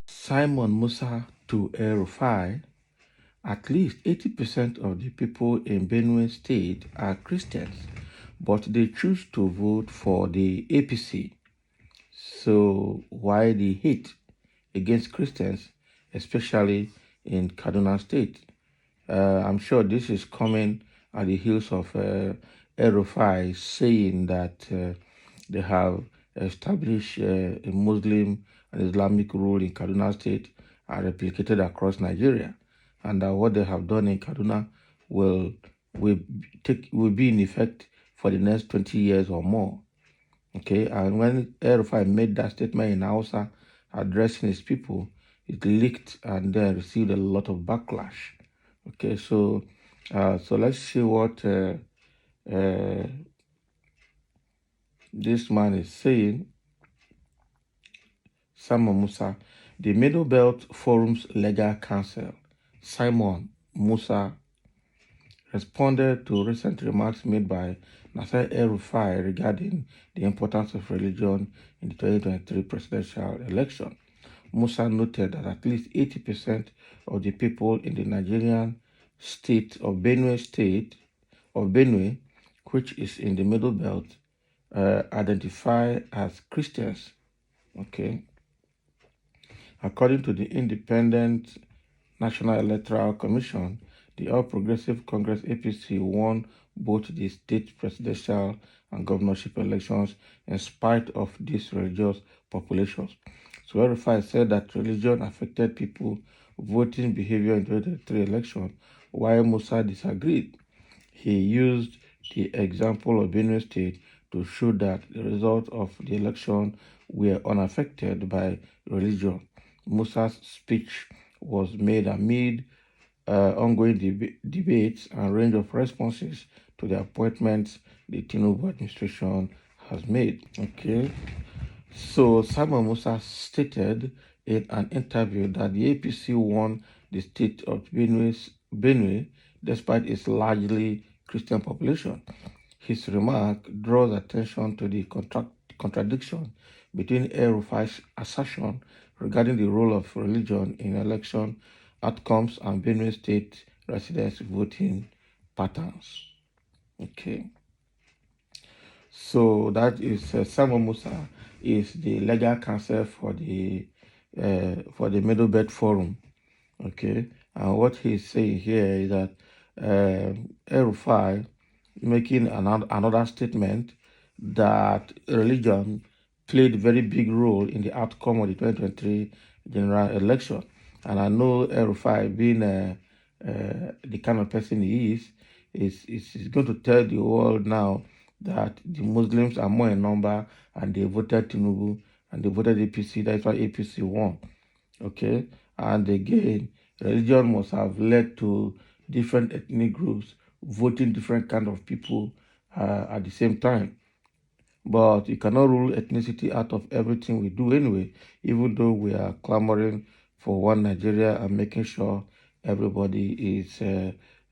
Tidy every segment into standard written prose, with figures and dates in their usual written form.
Simon Musa to Rufai. At least 80% of the people in Benue State are Christians, but they choose to vote for the APC. So why the hate against Christians, especially in Kaduna State? I'm sure this is coming at the heels of Rufai saying that they have established a Muslim and Islamic rule in Kaduna State and replicated across Nigeria, and that what they have done in Kaduna will be in effect for the next 20 years or more. Okay, and when Rufai made that statement in Hausa addressing his people, it leaked and then received a lot of backlash. Okay, so let's see what this man is saying. Simon Musa, the Middle Belt Forum's legal counsel, Simon Musa, responded to recent remarks made by Nasser El-Rufai regarding the importance of religion in the 2023 presidential election. Musa noted that at least 80% of the people in the Nigerian state of Benue, which is in the Middle Belt, identify as Christians. Okay. According to the Independent National Electoral Commission, the All Progressive Congress APC won both the state presidential and governorship elections in spite of these religious populations. So Rufai said that religion affected people voting behavior in the 2023 election, while Musa disagreed. He used the example of Benue State to show that the results of the election were unaffected by religion. Musa's speech was made amid ongoing debates and range of responses to the appointments the Tinubu administration has made. Okay, so Simon Musa stated in an interview that the APC won the state of Benue despite its largely Christian population. His remark draws attention to the contradiction between El-Rufai's assertion regarding the role of religion in election outcomes and Benue State residents' voting patterns. Okay. So that is Simon Musa is the legal counsel for the Middle Belt Forum. Okay, and what he's saying here is that El-Rufai making another statement that religion played a very big role in the outcome of the 2023 general election. And I know El-Rufai, being the kind of person he is going to tell the world now that the Muslims are more in number and they voted Tinubu and they voted APC. That's why APC won. Okay, and again, religion must have led to different ethnic groups voting different kind of people at the same time. But you cannot rule ethnicity out of everything we do anyway, even though we are clamoring for one Nigeria and making sure everybody is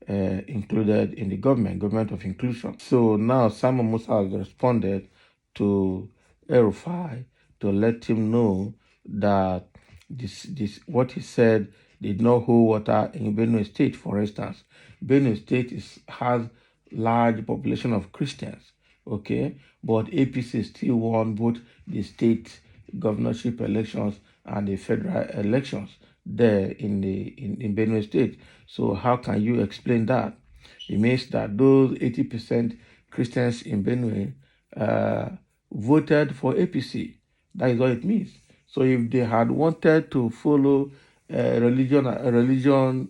included in the government of inclusion. So now Simon Musa has responded to El-Rufai to let him know that this what he said did not hold water in Benue State. For instance, Benue State has large population of Christians, okay, but APC still won both the state governorship elections and the federal elections there in Benue State. So how can you explain that? It means that those 80% Christians in Benue voted for APC. That is what it means. So if they had wanted to follow religion and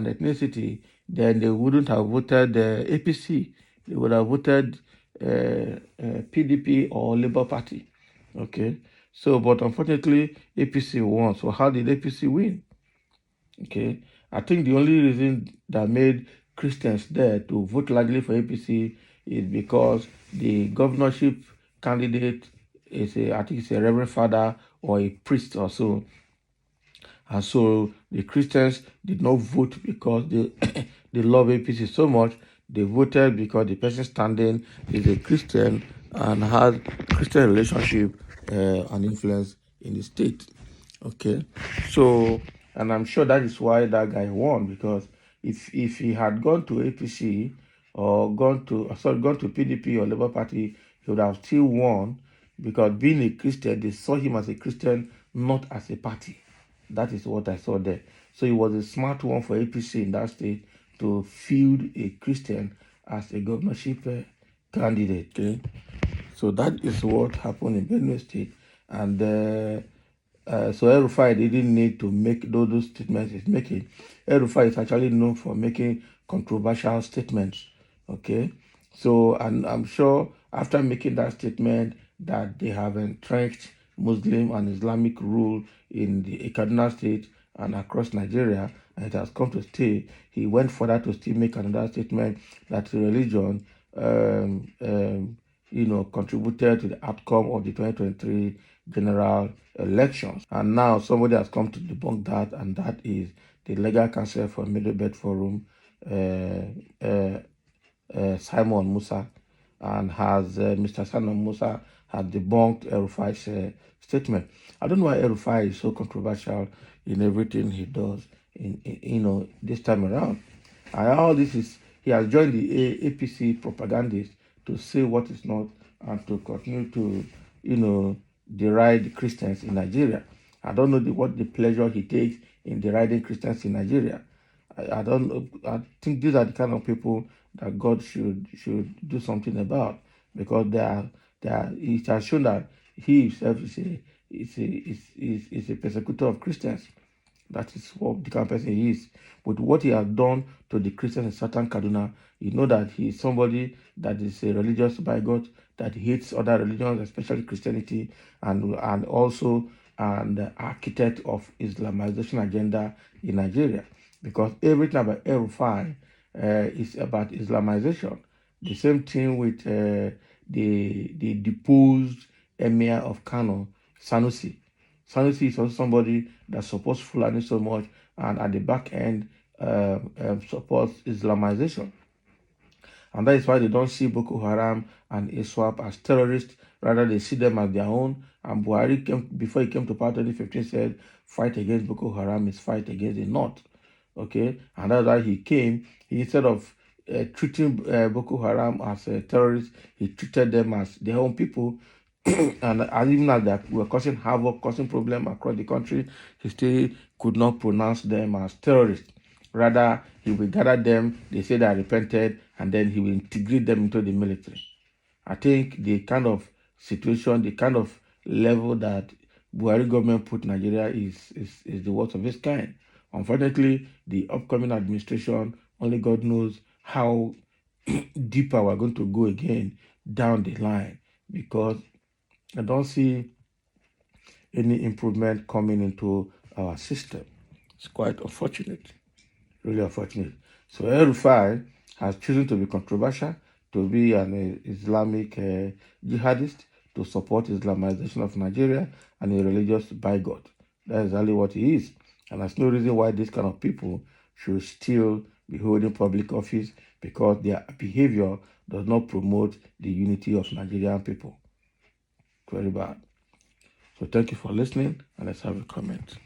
ethnicity, then they wouldn't have voted APC. They would have voted PDP or Labour Party. Okay. So, but unfortunately, APC won. So how did APC win? Okay. I think the only reason that made Christians there to vote largely for APC is because the governorship candidate is I think it's a reverend father or a priest or so. And so the Christians did not vote because they love APC so much. They voted because the person standing is a Christian and had Christian relationship and influence in the state. Okay, so, and I'm sure that is why that guy won, because if he had gone to APC or gone to PDP or Labour Party, he would have still won, because being a Christian, they saw him as a Christian, not as a party. That is what I saw there. So it was a smart one for APC in that state to field a Christian as a governorship candidate. Okay? So that is what happened in Benue State. And so Rufai didn't need to make those statements he's making. Rufai is actually known for making controversial statements. Okay? So, and I'm sure after making that statement that they have entrenched Muslim and Islamic rule in the Kaduna State and across Nigeria, and it has come to stay, he went further to still make another statement that religion contributed to the outcome of the 2023 general elections. And now somebody has come to debunk that, and that is the legal counsel for Middle Belt Forum, Simon Musa, and has Mr. Simon Musa has debunked Rufai's statement. I don't know why Rufai is so controversial in everything he does this time around. And all this is, he has joined the APC propagandists to say what is not and to continue to, deride Christians in Nigeria. I don't know what the pleasure he takes in deriding Christians in Nigeria. I don't know. I think these are the kind of people that God should do something about, because it has shown that he himself is a persecutor of Christians. That is what the kind of person he is. With what he has done to the Christians in Southern Kaduna, you know that he is somebody that is a religious bigot, that hates other religions, especially Christianity, and also an architect of Islamization agenda in Nigeria. Because everything about Rufai is about Islamization. The same thing with the deposed emir of Kano, Sanusi. Sanusi is also somebody that supports Fulani so much, and at the back end supports Islamization. And that is why they don't see Boko Haram and ISWAP as terrorists. Rather, they see them as their own. And Buhari, before he came to power 2015, said, fight against Boko Haram is fight against the North. Okay? And that's why he came. Instead of treating Boko Haram as terrorists, he treated them as their own people. And even as they were causing havoc, causing problems across the country, he still could not pronounce them as terrorists. Rather, he will gather them, they say they are repented, and then he will integrate them into the military. I think the kind of situation, the kind of level that Buhari government put Nigeria is the worst of its kind. Unfortunately, the upcoming administration, only God knows how deeper we're going to go again down the line, because I don't see any improvement coming into our system. It's quite unfortunate, really unfortunate. So El-Rufai has chosen to be controversial, to be an Islamic jihadist, to support Islamization of Nigeria, and a religious bigot. That's exactly what he is. And there's no reason why these kind of people should still be holding public office, because their behavior does not promote the unity of Nigerian people. Very bad. So thank you for listening, and let's have a comment.